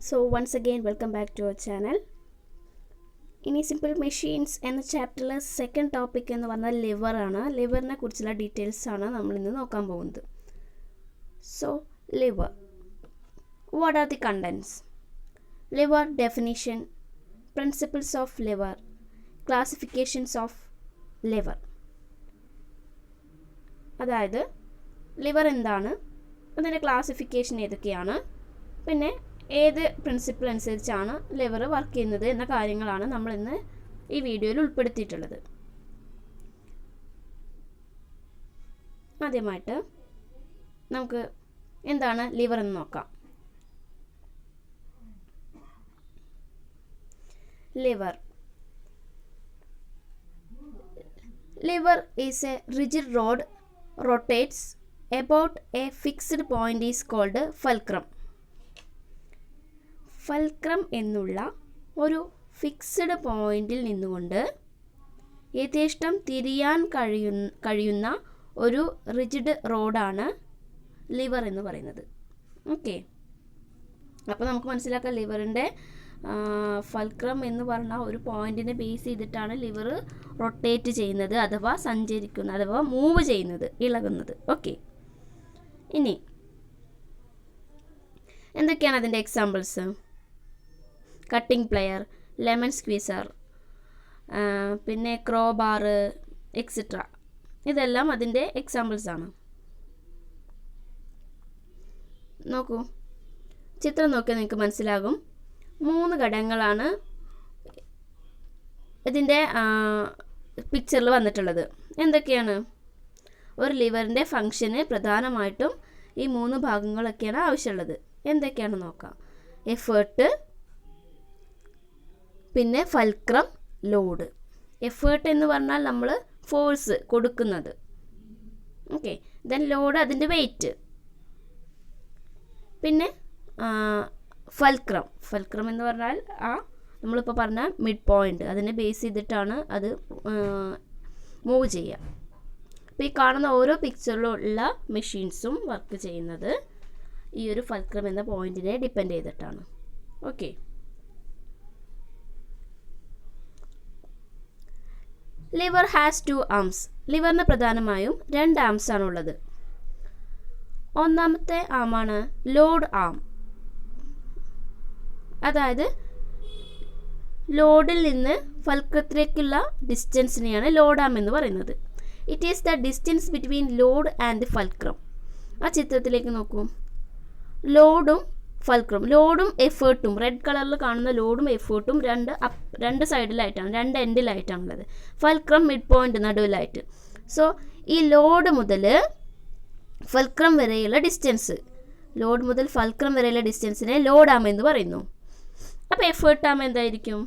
So once again welcome back to our channel. ഇനി simple machines എന്ന ചാപ്റ്ററിലെ second topic എന്ന് പറഞ്ഞാൽ ലിവറാണ്. ലിവറിനെ കുറിച്ചുള്ള ഡീറ്റെയിൽസാണ് നമ്മളിന്ന് നോക്കാൻ പോകുന്നത്. So lever, what are the contents? Lever definition, principles of lever, classifications of lever. അതായത് ലിവർ എന്താണ്, അതിൻ്റെ ക്ലാസിഫിക്കേഷൻ ഏതൊക്കെയാണ്, പിന്നെ ഏത് പ്രിൻസിപ്പിൾ അനുസരിച്ചാണ് ലിവർ വർക്ക് ചെയ്യുന്നത് എന്ന കാര്യങ്ങളാണ് നമ്മളിന്ന് ഈ വീഡിയോയിൽ ഉൾപ്പെടുത്തിയിട്ടുള്ളത്. ആദ്യമായിട്ട് നമുക്ക് എന്താണ് ലിവർ എന്ന് നോക്കാം. Liver is A rigid road, rotates about a fixed point is called fulcrum. Fulcrum എന്നുള്ള ഒരു ഫിക്സ്ഡ് പോയിന്റിൽ നിന്നുകൊണ്ട് യഥേഷ്ടം തിരിയാൻ കഴിയുന്ന ഒരു റിജിഡ് റോഡാണ് ലിവർ എന്ന് പറയുന്നത്. ഓക്കെ, അപ്പോൾ നമുക്ക് മനസ്സിലാക്കാം ലിവറിൻ്റെ ഫൽക്രം എന്ന് പറഞ്ഞ ഒരു പോയിന്റിനെ ബേസ് ചെയ്തിട്ടാണ് ലിവർ റൊട്ടേറ്റ് ചെയ്യുന്നത്, അഥവാ സഞ്ചരിക്കുന്നത്, അഥവാ മൂവ് ചെയ്യുന്നത്, ഇളകുന്നത്. ഓക്കെ, ഇനി എന്തൊക്കെയാണ് അതിൻ്റെ examples? Cutting player, lemon squeezer, പിന്നെ ക്രോബാർ, എക്സെട്ര. ഇതെല്ലാം അതിൻ്റെ എക്സാമ്പിൾസാണ്. നോക്കൂ, ചിത്രം നോക്കിയാൽ നിങ്ങൾക്ക് മനസ്സിലാകും. 3 ഘടകങ്ങളാണ് ഇതിൻ്റെ പിക്ചറിൽ വന്നിട്ടുള്ളത്. എന്തൊക്കെയാണ്? ഒരു ലിവറിൻ്റെ ഫങ്ഷന് പ്രധാനമായിട്ടും ഈ 3 ഭാഗങ്ങളൊക്കെയാണ് ആവശ്യമുള്ളത്. എന്തൊക്കെയാണ് നോക്കാം. എഫേർട്ട്, പിന്നെ ഫൽക്രം, ലോഡ്. എഫേർട്ട് എന്ന് പറഞ്ഞാൽ നമ്മൾ ഫോഴ്സ് കൊടുക്കുന്നത്. ഓക്കെ, ദെൻ ലോഡ് അതിൻ്റെ വെയിറ്റ്. പിന്നെ ഫൽക്രം എന്ന് പറഞ്ഞാൽ നമ്മളിപ്പോൾ പറഞ്ഞ മിഡ് പോയിന്റ്, അതിനെ ബേസ് ചെയ്തിട്ടാണ് അത് മൂവ് ചെയ്യുക. അപ്പോൾ ഈ കാണുന്ന ഓരോ പിക്ചറിലുള്ള മെഷീൻസും വർക്ക് ചെയ്യുന്നത് ഈ ഒരു ഫൽക്രം എന്ന പോയിന്റിനെ ഡിപ്പെൻഡ് ചെയ്തിട്ടാണ്. Okay, lever has 2 arms. ലിവറിന് പ്രധാനമായും 2 ആംസ് ആണുള്ളത്. ഒന്നാമത്തെ ആമാണ് ലോഡ് ആം. അതായത് ലോഡിൽ നിന്ന് ഫൽക്രത്തിലേക്കുള്ള ഡിസ്റ്റൻസിനെയാണ് ലോഡ് ആം എന്ന് പറയുന്നത്. It is the distance between load and fulcrum. ആ ചിത്രത്തിലേക്ക് നോക്കൂ. ലോഡും ഫൽക്രം, ലോഡും എഫേർട്ടും, റെഡ് കളറിൽ കാണുന്ന ലോഡും എഫേർട്ടും രണ്ട് സൈഡിലായിട്ടാണ്, 2 എൻഡിലായിട്ടാണുള്ളത്. ഫൽക്രം മിഡ് പോയിന്റ് നടുവിലായിട്ട്. സോ ഈ ലോഡ് മുതൽ ഫൽക്രം വരെയുള്ള ഡിസ്റ്റൻസ്, ലോഡ് മുതൽ ഫൽക്രം വരെയുള്ള ഡിസ്റ്റൻസിനെ ലോഡ് ആം എന്ന് പറയുന്നു. അപ്പോൾ എഫേർട്ട് ആം എന്തായിരിക്കും?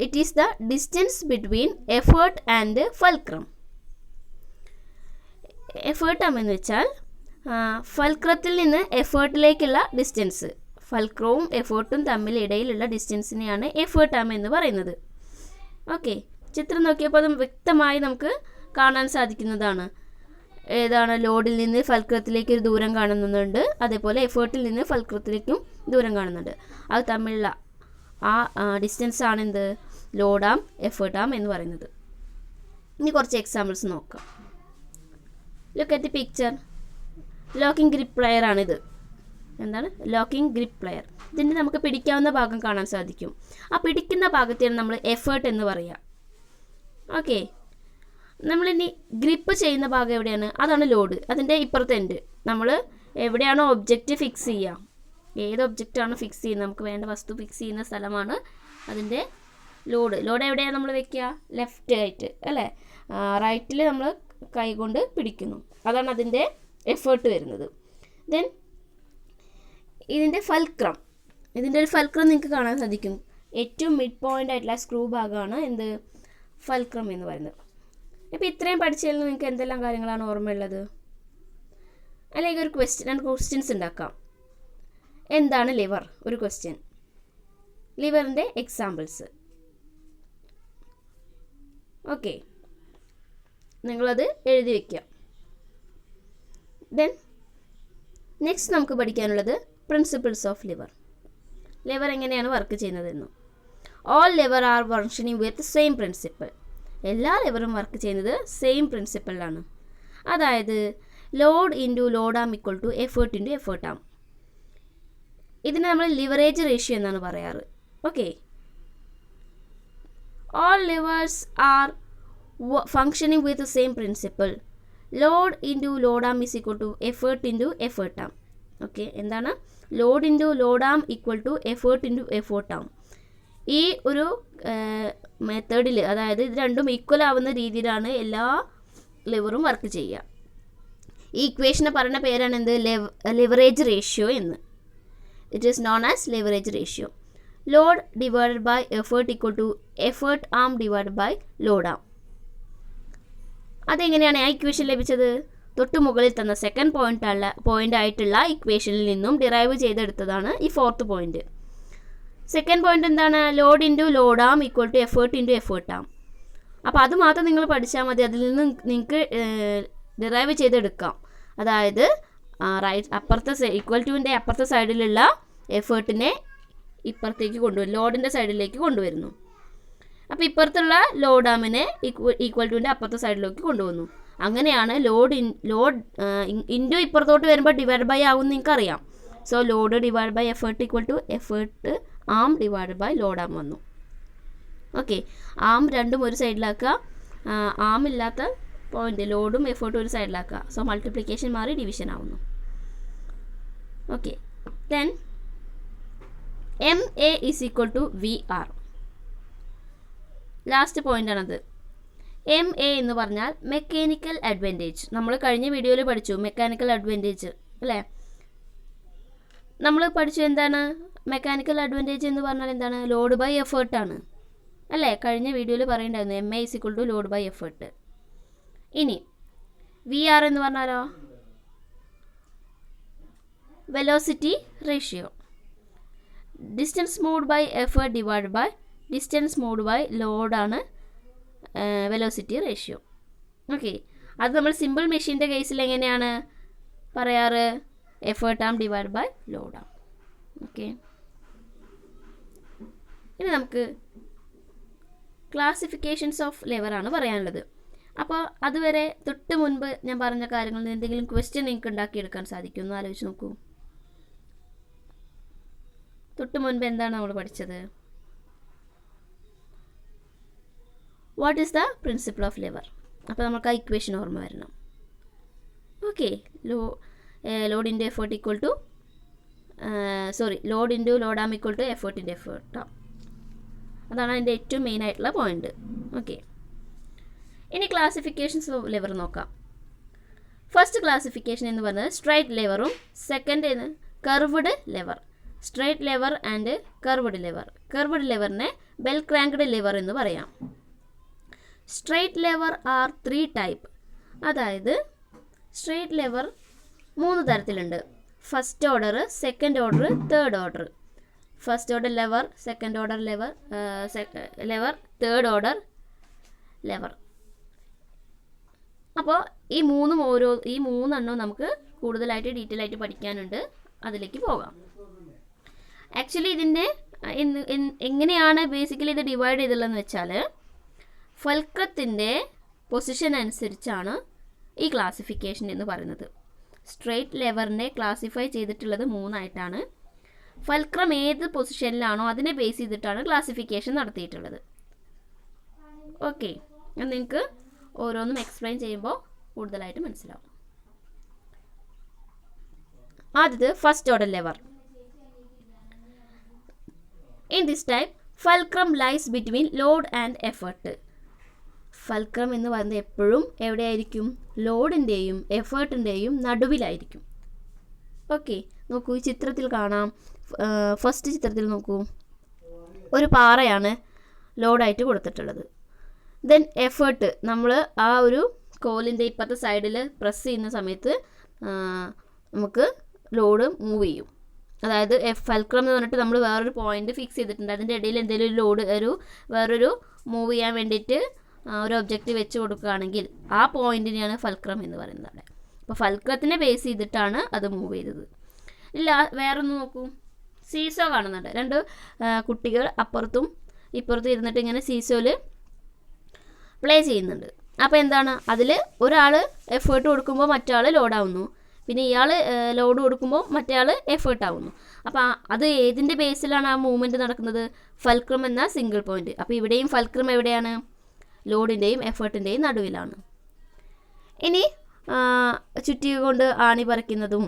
It is the distance between effort and fulcrum. Effort ആം എന്ന് വെച്ചാൽ ഫൽക്രത്തിൽ നിന്ന് എഫേർട്ടിലേക്കുള്ള ഡിസ്റ്റൻസ്, ഫൽക്രവും എഫേർട്ടും തമ്മിൽ ഇടയിലുള്ള ഡിസ്റ്റൻസിനെയാണ് എഫേർട്ട് ആം എന്ന് പറയുന്നത്. ഓക്കെ, ചിത്രം നോക്കിയപ്പോൾ അത് വ്യക്തമായി നമുക്ക് കാണാൻ സാധിക്കുന്നതാണ്. ഏതാണ്? ലോഡിൽ നിന്ന് ഫൽക്രത്തിലേക്ക് ഒരു ദൂരം കാണുന്നുണ്ട്, അതേപോലെ എഫേർട്ടിൽ നിന്ന് ഫൽക്രത്തിലേക്കും ദൂരം കാണുന്നുണ്ട്. അത് തമ്മിലുള്ള ഡിസ്റ്റൻസ് ആണ് എന്ത്? ലോഡ് ആം, എഫേർട്ട് ആം എന്ന് പറയുന്നത്. ഇനി കുറച്ച് എക്സാമ്പിൾസ് നോക്കാം. Look at the picture. Locking grip player ആണിത്. എന്താണ്? Locking grip player. ഇതിൻ്റെ നമുക്ക് പിടിക്കാവുന്ന ഭാഗം കാണാൻ സാധിക്കും. ആ പിടിക്കുന്ന ഭാഗത്തെയാണ് നമ്മൾ എഫേർട്ട് എന്ന് പറയുക. ഓക്കെ, നമ്മളിനി ഗ്രിപ്പ് ചെയ്യുന്ന ഭാഗം എവിടെയാണ്? അതാണ് ലോഡ്. അതിൻ്റെ ഇപ്പുറത്തെ എൻഡ്. നമ്മൾ എവിടെയാണോ ഒബ്ജക്റ്റ് ഫിക്സ് ചെയ്യുക, ഏത് ഒബ്ജക്റ്റാണ് ഫിക്സ് ചെയ്യുന്നത്, നമുക്ക് വേണ്ട വസ്തു ഫിക്സ് ചെയ്യുന്ന സ്ഥലമാണ് അതിൻ്റെ ലോഡ്. ലോഡ് എവിടെയാണ് നമ്മൾ വെക്കുക? ലെഫ്റ്റ് ആയിട്ട് അല്ലേ? റൈറ്റിൽ നമ്മൾ കൈകൊണ്ട് പിടിക്കുന്നു. അതാണ് അതിൻ്റെ എഫേർട്ട് വരുന്നത്. ദെൻ ഇതിൻ്റെ ഫൽക്രം. ഇതിൻ്റെ ഒരു ഫൽക്രം നിങ്ങൾക്ക് കാണാൻ സാധിക്കും. ഏറ്റവും മിഡ് പോയിൻ്റ് ആയിട്ടുള്ള സ്ക്രൂ ഭാഗമാണ് എന്ത്? ഫൽക്രം എന്ന് പറയുന്നത്. അപ്പോൾ ഇത്രയും പഠിച്ചതിൽ നിങ്ങൾക്ക് എന്തെല്ലാം കാര്യങ്ങളാണ് ഓർമ്മയുള്ളത്? അല്ലെങ്കിൽ ഒരു ക്വസ്റ്റ്യൻസ് ഉണ്ടാക്കാം. എന്താണ് ലിവർ? ഒരു ക്വസ്റ്റ്യൻ. ലിവറിൻ്റെ എക്സാമ്പിൾസ്. ഓക്കെ, നിങ്ങളത് എഴുതി വയ്ക്കുക. ദെൻ നെക്സ്റ്റ് നമുക്ക് പഠിക്കാനുള്ളത് പ്രിൻസിപ്പിൾസ് ഓഫ് ലിവർ. ലിവർ എങ്ങനെയാണ് വർക്ക് ചെയ്യുന്നതെന്നും. All lever are functioning with same principle. എല്ലാ ലിവറും വർക്ക് ചെയ്യുന്നത് സെയിം പ്രിൻസിപ്പിളിലാണ്. അതായത് load into load arm equal to effort into effort arm. ഇതിനെ നമ്മൾ ലിവറേജ് റേഷ്യോ എന്നാണ് പറയാറ്. Okay, all livers are functioning with the same principle. Load into load arm is equal to effort into effort arm. Okay, എന്താണ് load into load arm equal to effort into effort arm. ഈ ഒരു മെത്തേഡിൽ, അതായത് ഇത് രണ്ടും equal ആവുന്ന രീതിയിലാണ് എല്ലാ ലിവറും വർക്ക് ചെയ്യുക. ഈ ഇക്വേഷനെ പറയുന്ന പേരാണ് എന്ത്? ലിവറേജ് റേഷ്യോ എന്ന്. It is known as leverage ratio. Load divided by effort equal to effort arm divided by load arm. അതെങ്ങനെയാണ് ആ ഇക്വേഷൻ ലഭിച്ചത്? തൊട്ട് മുകളിൽ തന്ന സെക്കൻഡ് പോയിന്റ് ആയിട്ടുള്ള ഇക്വേഷനിൽ നിന്നും ഡിറൈവ് ചെയ്തെടുത്തതാണ് ഈ ഫോർത്ത് പോയിന്റ്. സെക്കൻഡ് പോയിന്റ് എന്താണ്? Load into load arm equal to effort into effort arm. അപ്പോൾ അത് മാത്രം നിങ്ങൾ പഠിച്ചാൽ മതി. അതിൽ നിന്ന് നിങ്ങൾക്ക് ഡിറൈവ് ചെയ്തെടുക്കാം. അതായത് അപ്പുറത്തെ ഈക്വൽ ടുവിൻ്റെ അപ്പുറത്തെ സൈഡിലുള്ള എഫേർട്ടിനെ ഇപ്പുറത്തേക്ക് കൊണ്ടുവരും, ലോഡിൻ്റെ സൈഡിലേക്ക് കൊണ്ടുവരുന്നു. അപ്പോൾ ഇപ്പുറത്തുള്ള ലോഡ് ആമിനെ ഈക്വൽ ടുവിൻ്റെ അപ്പുറത്തെ സൈഡിലേക്ക് കൊണ്ടുവന്നു. അങ്ങനെയാണ് ലോഡ് ഇൻറ്റു ഇപ്പുറത്തോട്ട് വരുമ്പോൾ ഡിവൈഡ് ബൈ ആവും നിങ്ങൾക്കറിയാം. So load divide by effort equal to effort arm divide by load arm വന്നു. ഓക്കെ, ആം രണ്ടും ഒരു സൈഡിലാക്കുക, ആം ഇല്ലാത്ത പോയിന്റ് ലോഡും എഫേർട്ടും ഒരു സൈഡിലാക്കുക. സോ മൾട്ടിപ്ലിക്കേഷൻ മാറി ഡിവിഷൻ ആവുന്നു. Okay, then MA is equal to VR. Last പോയിൻ്റാണത്. MA എന്ന് പറഞ്ഞാൽ മെക്കാനിക്കൽ അഡ്വാൻറ്റേജ്. നമ്മൾ കഴിഞ്ഞ വീഡിയോയിൽ പഠിച്ചു മെക്കാനിക്കൽ അഡ്വാൻറ്റേജ് അല്ലേ? നമ്മൾ പഠിച്ചു എന്താണ് മെക്കാനിക്കൽ അഡ്വാൻറ്റേജ് എന്ന് പറഞ്ഞാൽ എന്താണ്? ലോഡ് ബൈ എഫേർട്ടാണ് അല്ലേ? കഴിഞ്ഞ വീഡിയോയിൽ പറയണ്ടായിരുന്നു MA is equal to load by effort. ഇനി VR എന്ന് പറഞ്ഞാലോ velocity ratio. Distance moved by effort divide by distance moved by ലോഡാണ് വെലോസിറ്റി റേഷ്യോ. ഓക്കെ, അത് നമ്മൾ സിമ്പിൾ മെഷീൻ്റെ കേസിൽ എങ്ങനെയാണ് പറയാറ്? Effort arm divide by load arm. Okay, ഇനി നമുക്ക് ക്ലാസിഫിക്കേഷൻസ് ഓഫ് ലിവറാണ് പറയാനുള്ളത്. അപ്പോൾ അതുവരെ തൊട്ട് മുൻപ് ഞാൻ പറഞ്ഞ കാര്യങ്ങളിൽ നിന്ന് എന്തെങ്കിലും ക്വസ്റ്റ്യൻ നിങ്ങൾക്ക് ഉണ്ടാക്കിയെടുക്കാൻ സാധിക്കും? ഒന്ന് ആലോചിച്ച് നോക്കൂ. തൊട്ട് മുൻപ് എന്താണ് നമ്മൾ പഠിച്ചത്? What is the principle of lever? അപ്പോൾ നമുക്ക് ആ ഇക്വേഷൻ ഓർമ്മ വരണം. Okay, load into effort equal to load into load arm equal to effort into effort arm. അതാണ് അതിൻ്റെ ഏറ്റവും മെയിൻ ആയിട്ടുള്ള പോയിന്റ്. ഓക്കെ, ഇനി ക്ലാസിഫിക്കേഷൻസ് ഓഫ് ലിവർ നോക്കാം. ഫസ്റ്റ് ക്ലാസിഫിക്കേഷൻ എന്ന് പറയുന്നത് സ്ട്രൈറ്റ് ലിവറും second curved lever. Straight lever and curved lever. Curved ലിവറിനെ ബെൽ ക്രാങ്ക്ഡ് ലിവർ എന്ന് പറയാം. Straight lever are 3 type. അതായത് സ്ട്രൈറ്റ് ലിവർ 3 തരത്തിലുണ്ട്. First order, second order, third order. First order liver, second order lever, third order lever. അപ്പോൾ ഈ മൂന്നെണ്ണവും നമുക്ക് കൂടുതലായിട്ട് detail ആയിട്ട് പഠിക്കാനുണ്ട്. അതിലേക്ക് പോകാം. ആക്ച്വലി ഇതിൻ്റെ എങ്ങനെയാണ് ബേസിക്കലി ഇത് ഡിവൈഡ് ചെയ്തുള്ളതെന്ന് വെച്ചാൽ ഫൽക്രത്തിൻ്റെ പൊസിഷൻ അനുസരിച്ചാണ് ഈ ക്ലാസിഫിക്കേഷൻ എന്ന് പറയുന്നത്. സ്ട്രൈറ്റ് ലിവറിനെ ക്ലാസിഫൈ ചെയ്തിട്ടുള്ളത് 3 ആയിട്ടാണ്. ഫൽക്രം ഏത് പൊസിഷനിലാണോ അതിനെ ബേസ് ചെയ്തിട്ടാണ് ക്ലാസിഫിക്കേഷൻ നടത്തിയിട്ടുള്ളത്. ഓക്കെ, നിങ്ങൾക്ക് ഓരോന്നും എക്സ്പ്ലെയിൻ ചെയ്യുമ്പോൾ കൂടുതലായിട്ട് മനസ്സിലാവും. ആദ്യത്തെ first order lever. In this type fulcrum lies between load and effort. Fulcrum എന്ന് പറയുന്നത് എപ്പോഴും എവിടെയായിരിക്കും? ലോഡിൻ്റെയും എഫേർട്ടിൻ്റെയും നടുവിലായിരിക്കും. ഓക്കെ, നോക്കൂ, ഈ ചിത്രത്തിൽ കാണാം. ഫസ്റ്റ് ചിത്രത്തിൽ നോക്കൂ, ഒരു പാറയാണ് ലോഡായിട്ട് കൊടുത്തിട്ടുള്ളത്. ദെൻ എഫേർട്ട്, നമ്മൾ ആ ഒരു കോലിൻ്റെ ഇപ്പുറത്തെ സൈഡിൽ പ്രസ് ചെയ്യുന്ന സമയത്ത് നമുക്ക് ലോഡ് മൂവ് ചെയ്യും. അതായത് ഫൽക്രം എന്ന് പറഞ്ഞിട്ട് നമ്മൾ വേറൊരു പോയിന്റ് ഫിക്സ് ചെയ്തിട്ടുണ്ട്. അതിൻ്റെ ഇടയിൽ എന്തെങ്കിലും ലോഡ് വേറൊരു മൂവ് ചെയ്യാൻ വേണ്ടിയിട്ട് ഒരു ഒബ്ജക്റ്റ് വെച്ച് കൊടുക്കുകയാണെങ്കിൽ ആ പോയിന്റിനെയാണ് ഫൽക്രം എന്ന് പറയുന്നത് അവിടെ. അപ്പോൾ ഫൽക്രത്തിനെ ബേസ് ചെയ്തിട്ടാണ് അത് മൂവ് ചെയ്തത്. ഇല്ല, വേറൊന്ന് നോക്കൂ. സീസോ കാണുന്നുണ്ട്. രണ്ട് കുട്ടികൾ അപ്പുറത്തും ഇപ്പുറത്തും ഇരുന്നിട്ട് ഇങ്ങനെ സീസോയിൽ പ്ലേ ചെയ്യുന്നുണ്ട്. അപ്പോൾ എന്താണ്, അതിൽ ഒരാൾ എഫേർട്ട് കൊടുക്കുമ്പോൾ മറ്റാൾ ലോഡാവുന്നു, പിന്നെ ഇയാൾ ലോഡ് കൊടുക്കുമ്പോൾ മറ്റേ ആൾ എഫേർട്ട് ആവുന്നു. അപ്പോൾ അത് ഏതിൻ്റെ ബേസിലാണ് ആ മൂവ്മെൻറ്റ് നടക്കുന്നത്? ഫൽക്രം എന്ന സിംഗിൾ പോയിൻറ്റ്. അപ്പോൾ ഇവിടെയും ഫൽക്രം എവിടെയാണ്? ലോഡിൻ്റെയും എഫേർട്ടിൻ്റെയും നടുവിലാണ്. ഇനി ചുറ്റിക കൊണ്ട് ആണി പറിക്കുന്നതും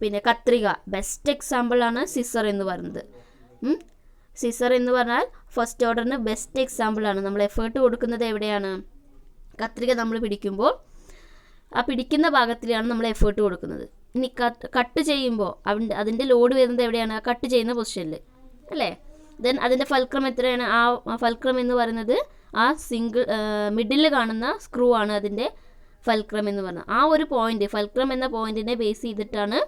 പിന്നെ കത്രിക, ബെസ്റ്റ് എക്സാമ്പിളാണ് സിസർ എന്ന് പറയുന്നത്. സിസർ എന്ന് പറഞ്ഞാൽ ഫസ്റ്റ് ഓർഡറിന് ബെസ്റ്റ് എക്സാമ്പിളാണ്. നമ്മൾ എഫേർട്ട് കൊടുക്കുന്നത് എവിടെയാണ്? കത്രിക നമ്മൾ പിടിക്കുമ്പോൾ ആ പിടിക്കുന്ന ഭാഗത്തിലാണ് നമ്മൾ എഫേർട്ട് കൊടുക്കുന്നത്. ഇനി കട്ട് ചെയ്യുമ്പോൾ അതിൻ്റെ ലോഡ് വരുന്നത് എവിടെയാണ്? കട്ട് ചെയ്യുന്ന പൊസിഷനിൽ അല്ലേ? ദെൻ അതിൻ്റെ ഫൽക്രം എത്രയാണ്? ആ ഫൽക്രം എന്ന് പറയുന്നത് ആ മിഡിൽ കാണുന്ന സ്ക്രൂ ആണ് അതിൻ്റെ ഫൽക്രം എന്ന് പറഞ്ഞാൽ. ആ ഒരു പോയിന്റ്, ഫൽക്രം എന്ന പോയിന്റിനെ ബേസ് ചെയ്തിട്ടാണ്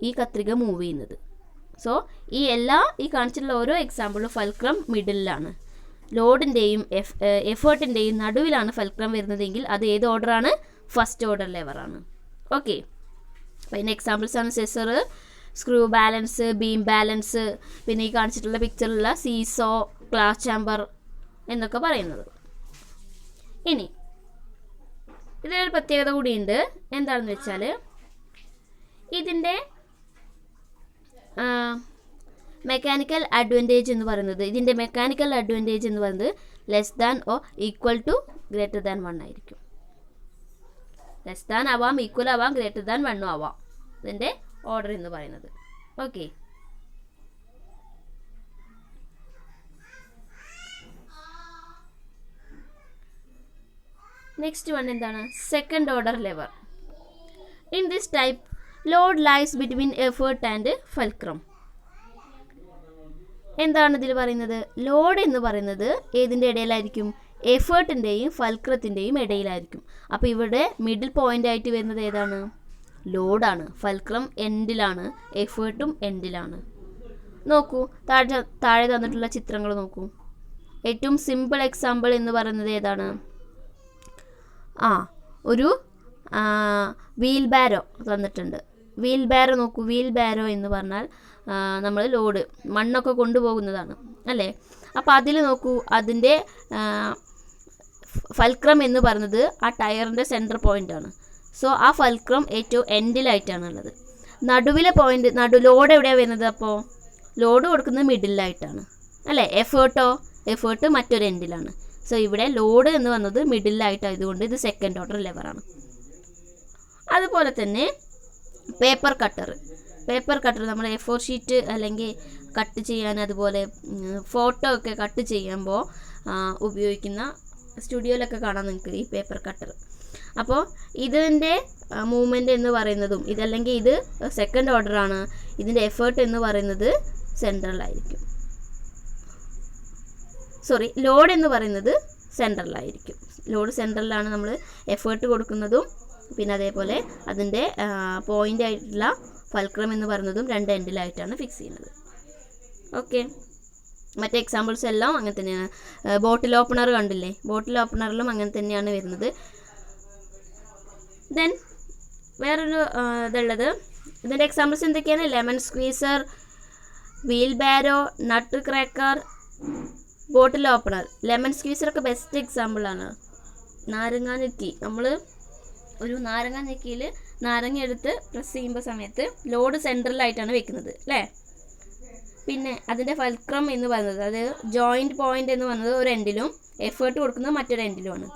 ഈ കത്രിക മൂവ് ചെയ്യുന്നത്. സോ ഈ കാണിച്ചിട്ടുള്ള ഓരോ എക്സാമ്പിളും ഫൽക്രം മിഡിലാണ്, ലോഡിൻ്റെയും എഫേർട്ടിൻ്റെയും നടുവിലാണ് ഫൽക്രം വരുന്നതെങ്കിൽ അത് ഏത് ഓർഡറാണ്? ഫസ്റ്റ് ഓർഡർ ലെവറാണ്. ഓക്കെ, അപ്പോൾ അതിൻ്റെ എക്സാമ്പിൾസാണ് scissor, screw balance, beam balance, പിന്നെ ഈ കാണിച്ചിട്ടുള്ള പിക്ചറിലുള്ള സീസോ, ഗ്ലാസ് ചാമ്പർ എന്നൊക്കെ പറയുന്നത്. ഇനി ഇതിനൊരു പ്രത്യേകത കൂടിയുണ്ട്. എന്താണെന്ന് വെച്ചാൽ ഇതിൻ്റെ മെക്കാനിക്കൽ അഡ്വാൻറ്റേജ് എന്ന് പറയുന്നത് less than or equal to greater than 1 ആയിരിക്കും. ലെസ് ദാൻ ആവാം, ഈക്വൽ ആവാം, ഗ്രേറ്റർ ദാൻ 1 ആവാം ഇതിൻ്റെ ഓർഡർ എന്ന് പറയുന്നത്. ഓക്കെ, നെക്സ്റ്റ് വൺ എന്താണ്? Second order lever. In this type load lies between effort and fulcrum. എന്താണ് ഇതിൽ പറയുന്നത്? ലോഡ് എന്ന് പറയുന്നത് ഏതിൻ്റെ ഇടയിലായിരിക്കും? എഫേർട്ടിൻ്റെയും ഫൽക്രത്തിൻ്റെയും ഇടയിലായിരിക്കും. അപ്പോൾ ഇവിടെ മിഡിൽ പോയിൻ്റ് ആയിട്ട് വരുന്നത് ഏതാണ്? ലോഡാണ്. ഫൽക്രം എൻഡിലാണ്, എഫേർട്ടും എൻഡിലാണ്. നോക്കൂ, താഴെ തന്നിട്ടുള്ള ചിത്രങ്ങൾ നോക്കൂ. ഏറ്റവും സിമ്പിൾ എക്സാമ്പിൾ എന്ന് പറയുന്നത് ഏതാണ്? ഒരു വീൽ ബാരോ തന്നിട്ടുണ്ട്. വീൽ ബാരോ നോക്കൂ. വീൽ ബാരോ എന്ന് പറഞ്ഞാൽ നമ്മൾ ലോഡ് മണ്ണൊക്കെ കൊണ്ടുപോകുന്നതാണ് അല്ലേ? അപ്പോൾ അതിൽ നോക്കൂ, അതിൻ്റെ ഫൽക്രം എന്ന് പറയുന്നത് ആ ടയറിൻ്റെ സെൻറ്റർ പോയിൻ്റാണ്. സോ ആ ഫൽക്രം ഏറ്റവും എൻഡിലായിട്ടാണുള്ളത്. നടുവിലെ പോയിൻ്റ് ലോഡ് എവിടെയാണ് വരുന്നത്? അപ്പോൾ ലോഡ് കൊടുക്കുന്നത് മിഡിലായിട്ടാണ് അല്ലേ? എഫേർട്ട് മറ്റൊരു എൻഡിലാണ്. സോ ഇവിടെ ലോഡ് എന്ന് വന്നത് മിഡിലായിട്ടായതുകൊണ്ട് ഇത് സെക്കൻഡ് ഓർഡർ ലെവറാണ്. അതുപോലെ തന്നെ പേപ്പർ കട്ടർ നമ്മൾ A4 ഷീറ്റ് അല്ലെങ്കിൽ കട്ട് ചെയ്യാൻ, അതുപോലെ ഫോട്ടോ ഒക്കെ കട്ട് ചെയ്യുമ്പോൾ ഉപയോഗിക്കുന്ന സ്റ്റുഡിയോയിലൊക്കെ കാണാൻ നിങ്ങൾക്ക് ഈ പേപ്പർ കട്ടർ. അപ്പോൾ ഇതിൻ്റെ മൂവ്മെൻറ്റ് എന്ന് പറയുന്നതും ഇതല്ലെങ്കിൽ ഇത് സെക്കൻഡ് ഓർഡറാണ്. ഇതിൻ്റെ എഫേർട്ട് എന്ന് പറയുന്നത് സെൻട്രലായിരിക്കും. ലോഡ് എന്ന് പറയുന്നത് സെൻട്രലായിരിക്കും. ലോഡ് സെൻട്രലാണ് നമ്മൾ എഫേർട്ട് കൊടുക്കുന്നതും പിന്നെ അതേപോലെ അതിൻ്റെ പോയിൻ്റ് ആയിട്ടുള്ള ഫൽക്രം എന്ന് പറയുന്നതും രണ്ട് എൻഡിലായിട്ടാണ് ഫിക്സ് ചെയ്യുന്നത്. ഓക്കെ, മറ്റേ എക്സാമ്പിൾസ് എല്ലാം അങ്ങനെ തന്നെയാണ്. ബോട്ടിൽ ഓപ്പണർ കണ്ടില്ലേ? ബോട്ടിൽ ഓപ്പണറിലും അങ്ങനെ തന്നെയാണ് വരുന്നത്. ദെൻ വേറൊരു ഇതുള്ളത്, ഇതിൻ്റെ എക്സാമ്പിൾസ് എന്തൊക്കെയാണ്? ലെമൺ സ്ക്വീസർ, വീൽ ബാരോ, നട്ട് ക്രാക്കർ, ബോട്ടിൽ ഓപ്പണർ. ലെമൺ സ്ക്വീസറൊക്കെ ബെസ്റ്റ് എക്സാമ്പിളാണ്. നാരങ്ങ ഞെക്കി, നമ്മൾ ഒരു നാരങ്ങ ഞെക്കിയിൽ നാരങ്ങ എടുത്ത് പ്രസ് ചെയ്യുമ്പോൾ സമയത്ത് ലോഡ് സെൻട്രലായിട്ടാണ് വെക്കുന്നത് അല്ലേ? പിന്നെ അതിൻ്റെ ഫൽക്രം എന്ന് പറയുന്നത്, അത് ജോയിൻറ്റ് പോയിൻ്റ് എന്ന് പറയുന്നത് ഒരു എൻഡിലും എഫേർട്ട് കൊടുക്കുന്നത് മറ്റൊരു എൻഡിലുമാണ്.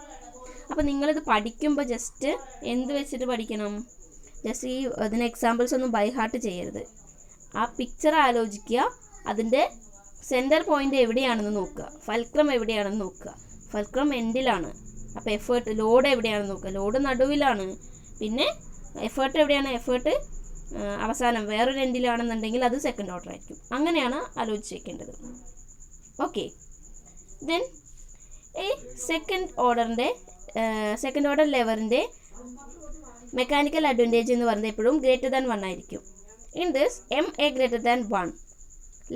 അപ്പോൾ നിങ്ങളിത് പഠിക്കുമ്പോൾ ജസ്റ്റ് എന്ത് വെച്ചിട്ട് പഠിക്കണം? ജസ്റ്റ് അതിന് എക്സാമ്പിൾസ് ഒന്നും ബൈ ഹാർട്ട് ചെയ്യരുത്. ആ പിക്ചർ ആലോചിക്കുക, അതിൻ്റെ സെൻറ്റർ പോയിൻ്റ് എവിടെയാണെന്ന് നോക്കുക, ഫൽക്രം എവിടെയാണെന്ന് നോക്കുക. ഫൽക്രം എൻഡിലാണ്. അപ്പോൾ എഫേർട്ട് ലോഡ് എവിടെയാണെന്ന് നോക്കുക, ലോഡ് നടുവിലാണ്. പിന്നെ എഫേർട്ട് എവിടെയാണ്? എഫേർട്ട് അവസാനം വേറൊരു എൻഡിലാണെന്നുണ്ടെങ്കിൽ അത് സെക്കൻഡ് ഓർഡർ ആയിരിക്കും. അങ്ങനെയാണ് ആലോചിച്ച് വയ്ക്കേണ്ടത്. ഓക്കെ, ദെൻ ഈ സെക്കൻഡ് ഓർഡർ ലെവറിൻ്റെ മെക്കാനിക്കൽ അഡ്വാൻറ്റേജ് എന്ന് പറയുന്നത് എപ്പോഴും ഗ്രേറ്റർ ദാൻ 1 ആയിരിക്കും. In this MA greater than 1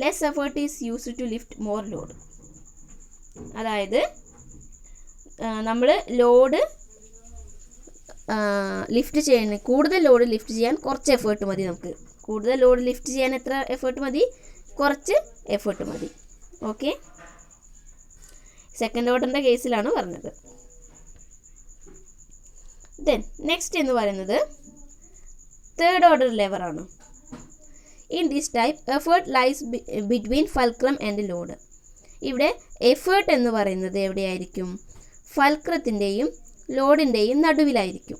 less effort is used to lift more load. അതായത് നമ്മൾ ലോഡ് ലിഫ്റ്റ് ചെയ്യുന്ന കൂടുതൽ ലോഡ് ലിഫ്റ്റ് ചെയ്യാൻ കുറച്ച് എഫേർട്ട് മതി നമുക്ക്. കൂടുതൽ ലോഡ് ലിഫ്റ്റ് ചെയ്യാൻ എത്ര എഫേർട്ട് മതി? കുറച്ച് എഫേർട്ട് മതി. ഓക്കെ, സെക്കൻഡ് ഓർഡറിൻ്റെ കേസിലാണ് പറഞ്ഞത്. ദെൻ നെക്സ്റ്റ് എന്ന് പറയുന്നത് തേർഡ് ഓർഡർ ലെവറാണ്. In this type effort lies between fulcrum and load. ഇവിടെ എഫേർട്ട് എന്ന് പറയുന്നത് എവിടെയായിരിക്കും? ഫൾക്രത്തിൻ്റെയും ലോഡിൻ്റെയും നടുവിലായിരിക്കും.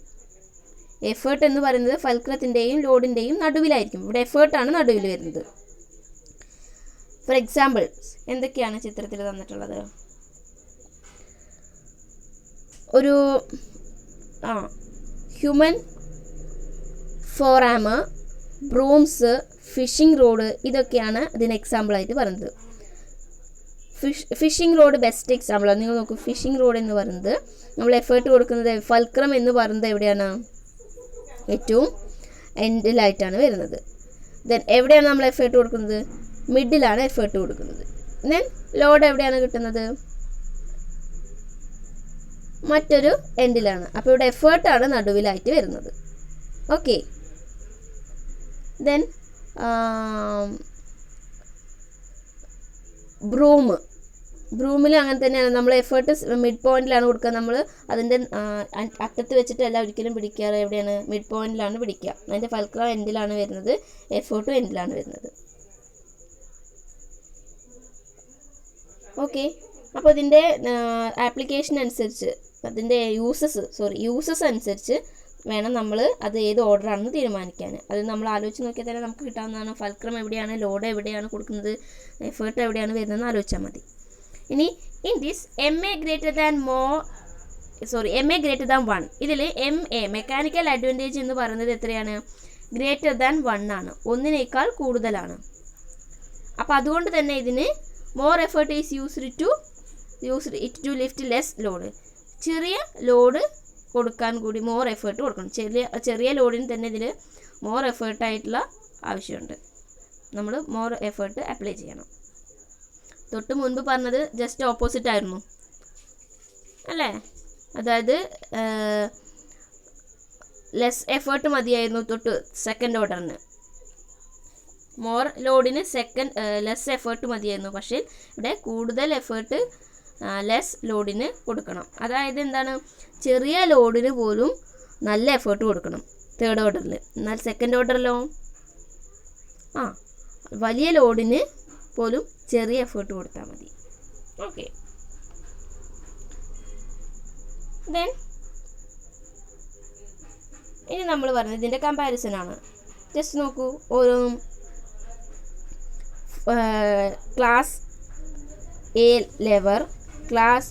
എഫേർട്ട് എന്ന് പറയുന്നത് ഫൾക്രത്തിൻ്റെയും ലോഡിൻ്റെയും നടുവിലായിരിക്കും. ഇവിടെ എഫേർട്ടാണ് നടുവിൽ വരുന്നത്. ഫോർ എക്സാമ്പിൾ എന്തൊക്കെയാണ് ചിത്രത്തിൽ തന്നിട്ടുള്ളത്? ഒരു ഹ്യൂമൻ ഫോറാമ്, ബ്രൂംസ്, ഫിഷിംഗ് റോഡ്, ഇതൊക്കെയാണ് ഇതിന് എക്സാമ്പിളായിട്ട് പറയുന്നത്. ഫിഷിംഗ് റോഡ് ബെസ്റ്റ് എക്സാമ്പിളാണ്. നിങ്ങൾ നോക്കൂ, ഫിഷിംഗ് റോഡ് എന്ന് പറയുന്നത് നമ്മൾ എഫേർട്ട് കൊടുക്കുന്നത്, ഫൾക്രം എന്ന് പറയുന്നത് എവിടെയാണ്? ഏറ്റവും എൻഡിലായിട്ടാണ് വരുന്നത്. ദെൻ എവിടെയാണ് നമ്മൾ എഫേർട്ട് കൊടുക്കുന്നത്? മിഡിലാണ് എഫേർട്ട് കൊടുക്കുന്നത്. ദെൻ ലോഡ് എവിടെയാണ് കിട്ടുന്നത്? മറ്റൊരു എൻഡിലാണ്. അപ്പോൾ ഇവിടെ എഫേർട്ടാണ് നടുവിലായിട്ട് വരുന്നത്. ഓക്കെ, ദെൻ ബ്രൂമിൽ അങ്ങനെ തന്നെയാണ്. നമ്മൾ എഫേർട്ട് മിഡ് പോയിന്റിലാണ് കൊടുക്കുക. നമ്മൾ അതിൻ്റെ അറ്റത്ത് വെച്ചിട്ടല്ല ഒരിക്കലും പിടിക്കാറ്. എവിടെയാണ്? മിഡ് പോയിന്റിലാണ് പിടിക്കുക. അതിൻ്റെ ഫൾക്രം എൻഡിലാണ് വരുന്നത്, എഫേർട്ടും എൻഡിലാണ് വരുന്നത്. ഓക്കെ, അപ്പോൾ ഇതിൻ്റെ ആപ്ലിക്കേഷൻ അനുസരിച്ച്, അതിൻ്റെ യൂസസ് അനുസരിച്ച് വേണം നമ്മൾ അത് ഏത് ഓർഡറാണെന്ന് തീരുമാനിക്കാൻ. അത് നമ്മൾ ആലോചിച്ച് നോക്കിയാൽ തന്നെ നമുക്ക് കിട്ടാവുന്നതാണ്. ഫൾക്രം എവിടെയാണ്, ലോഡ് എവിടെയാണ് കൊടുക്കുന്നത്, എഫേർട്ട് എവിടെയാണ് വരുന്നതെന്ന് ആലോചിച്ചാൽ മതി. ഇനി in this M A greater than 1, ഇതിൽ MA മെക്കാനിക്കൽ അഡ്വാൻറ്റേജ് എന്ന് പറയുന്നത് എത്രയാണ്? ഗ്രേറ്റർ ദാൻ 1 ആണ്, ഒന്നിനേക്കാൾ കൂടുതലാണ്. അപ്പോൾ അതുകൊണ്ട് തന്നെ ഇതിന് more effort is used to lift less load. ചെറിയ ലോഡ് കൊടുക്കാൻ കൂടി മോർ എഫേർട്ട് കൊടുക്കണം. ചെറിയ ലോഡിന് തന്നെ ഇതിൽ മോർ എഫേർട്ടായിട്ടുള്ള ആവശ്യമുണ്ട്. നമ്മൾ മോർ എഫേർട്ട് അപ്ലൈ ചെയ്യണം. തൊട്ട് മുൻപ് പറഞ്ഞത് ജസ്റ്റ് ഓപ്പോസിറ്റ് ആയിരുന്നു അല്ലേ? അതായത് ലെസ് എഫേർട്ട് മതിയായിരുന്നു തൊട്ട് സെക്കൻഡ് ഓർഡറിന്. മോർ ലോഡിന് ലെസ് എഫേർട്ട് മതിയായിരുന്നു. പക്ഷേ ഇവിടെ കൂടുതൽ എഫേർട്ട് ലെസ് ലോഡിന് കൊടുക്കണം. അതായത് എന്താണ്? ചെറിയ ലോഡിന് പോലും നല്ല എഫേർട്ട് കൊടുക്കണം തേർഡ് ഓർഡറിൽ. എന്നാൽ സെക്കൻഡ് ഓർഡറിലോ വലിയ ലോഡിന് പോലും ചെറിയ എഫേർട്ട് കൊടുത്താൽ മതി. ഓക്കെ, ദെൻ ഇനി നമ്മൾ പറഞ്ഞത് ഇതിൻ്റെ കമ്പാരിസൺ ആണ്. ജസ്റ്റ് നോക്കൂ, ഓരോന്നും class A lever, class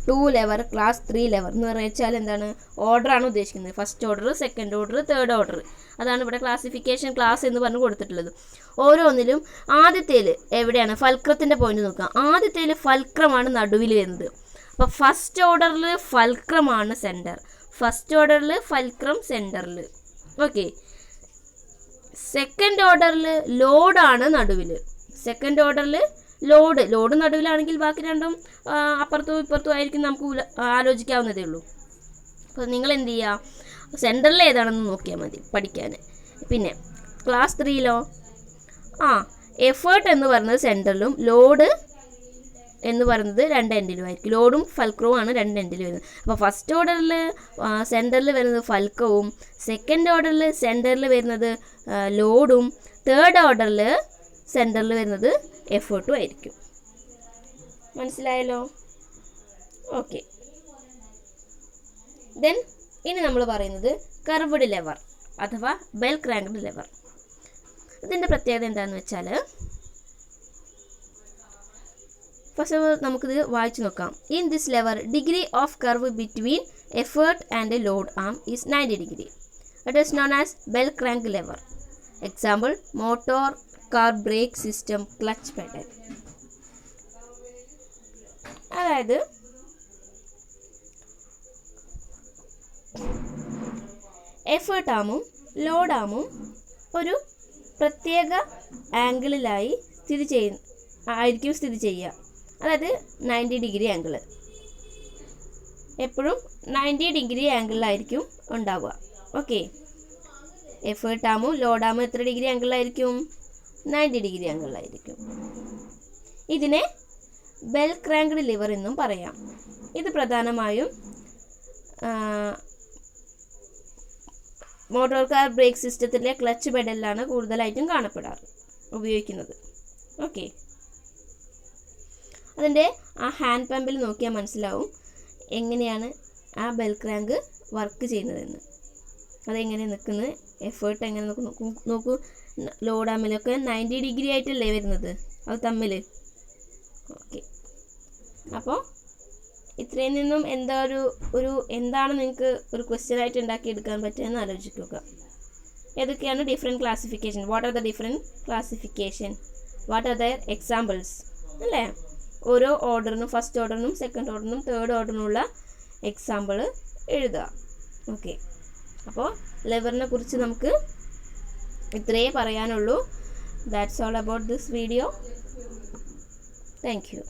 2 lever, class 3 lever എന്ന് വെച്ചാൽ എന്താണ്? ഓർഡറാണ് ഉദ്ദേശിക്കുന്നത്. First order, second order, third order. അതാണ് ഇവിടെ ക്ലാസിഫിക്കേഷൻ ക്ലാസ് എന്ന് പറഞ്ഞ് കൊടുത്തിട്ടുള്ളത്. ഓരോന്നിലും ആദ്യത്തേൽ എവിടെയാണ്? ഫൾക്രത്തിൻ്റെ പോയിന്റ് നോക്കുക. ആദ്യത്തേൽ ഫൾക്രമാണ് നടുവിൽ വരുന്നത്. അപ്പോൾ ഫസ്റ്റ് ഓർഡറിൽ ഫൾക്രമാണ് സെൻറ്റർ. ഫസ്റ്റ് ഓർഡറിൽ ഫൾക്രം സെൻറ്ററിൽ. ഓക്കെ, സെക്കൻഡ് ഓർഡറിൽ ലോഡാണ് നടുവിൽ. സെക്കൻഡ് ഓർഡറിൽ ലോഡ് നടുവിലാണെങ്കിൽ ബാക്കി രണ്ടും അപ്പുറത്തും ഇപ്പുറത്തും ആയിരിക്കും. നമുക്ക് ആലോചിക്കാവുന്നതേ ഉള്ളൂ. അപ്പോൾ നിങ്ങൾ എന്ത് ചെയ്യുക? സെൻറ്ററിൽ ഏതാണെന്ന് നോക്കിയാൽ മതി പഠിക്കാൻ. പിന്നെ ക്ലാസ് 3ലോ എഫേർട്ട് എന്ന് പറയുന്നത് സെൻറ്ററിലും ലോഡ് എന്ന് പറയുന്നത് 2 എൻഡിലും ആയിരിക്കും. ലോഡും ഫൾക്രവും ആണ് 2 എൻഡിൽ വരുന്നത്. അപ്പോൾ ഫസ്റ്റ് ഓർഡറിൽ സെൻറ്ററിൽ വരുന്നത് ഫൾക്രവും, സെക്കൻഡ് ഓർഡറിൽ സെൻറ്ററിൽ വരുന്നത് ലോഡും, തേർഡ് ഓർഡറിൽ സെൻറ്ററിൽ വരുന്നത് എഫേർട്ടും ആയിരിക്കും. മനസ്സിലായല്ലോ? ഓക്കെ, ദെൻ ഇനി നമ്മൾ പറയുന്നത് കർവ്ഡ് ലെവർ അഥവാ ബെൽ ക്രാങ്ക്ഡ് ലെവർ. ഇതിൻ്റെ പ്രത്യേകത എന്താണെന്ന് വെച്ചാൽ, ഫസ്റ്റ് നമുക്കിത് വായിച്ചു നോക്കാം. In this lever degree of curve between effort and load arm is 90 degree. It is known as bell crank lever. Example motor, car brake system, clutch pedal. അതായത് effort ആമും load ആമും ഒരു പ്രത്യേക ആംഗിളിലായി സ്ഥിതി ചെയ്യുക. അതായത് 90 degree ആംഗിൾ. എപ്പോഴും 90 degree ആംഗിളിലായിരിക്കും ഉണ്ടാവുക. ഓക്കെ, എഫേർട്ട് ആമും ലോഡ് ആമും എത്ര ഡിഗ്രി ആംഗിളിലായിരിക്കും? 90 ഡിഗ്രി ആംഗിളിലായിരിക്കും. ഇതിനെ ബെൽ ക്രാങ്ക്ഡ് ലിവർ എന്നും പറയാം. ഇത് പ്രധാനമായും മോട്ടോർ കാർ ബ്രേക്ക് സിസ്റ്റത്തിലെ ക്ലച്ച് പെഡലിലാണ് കൂടുതലായിട്ടും ഉപയോഗിക്കുന്നത്. ഓക്കെ, അതിൻ്റെ ആ ഹാൻഡ് പമ്പിൽ നോക്കിയാൽ മനസ്സിലാവും എങ്ങനെയാണ് ആ ബെൽ ക്രാങ്ക് വർക്ക് ചെയ്യുന്നതെന്ന്. അതെങ്ങനെ നിൽക്കുന്നത്, എഫേർട്ട് എങ്ങനെ നോക്കൂ. ലോഡ് ആമിലൊക്കെ 90 ഡിഗ്രി ആയിട്ടല്ലേ വരുന്നത് അത് തമ്മിൽ. ഓക്കെ, അപ്പോൾ ഇത്രയിൽ നിന്നും എന്താണ് നിങ്ങൾക്ക് ഒരു ക്വസ്റ്റ്യൻ ആയിട്ട് ഉണ്ടാക്കിയെടുക്കാൻ പറ്റുമെന്ന് ആലോചിക്കുക. ഏതൊക്കെയാണ് different classification, what are the different classification, what are their examples അല്ലേ? ഓരോ ഓർഡറിനും, ഫസ്റ്റ് ഓർഡറിനും, സെക്കൻഡ് ഓർഡറിനും, തേർഡ് ഓർഡറിനുള്ള എക്സാമ്പിൾ എഴുതുക. ഓക്കെ, അപ്പോൾ ലിവറിനെ കുറിച്ച് നമുക്ക് ഇത്രയേ പറയാനുള്ളൂ. That's all about this video. Thank U.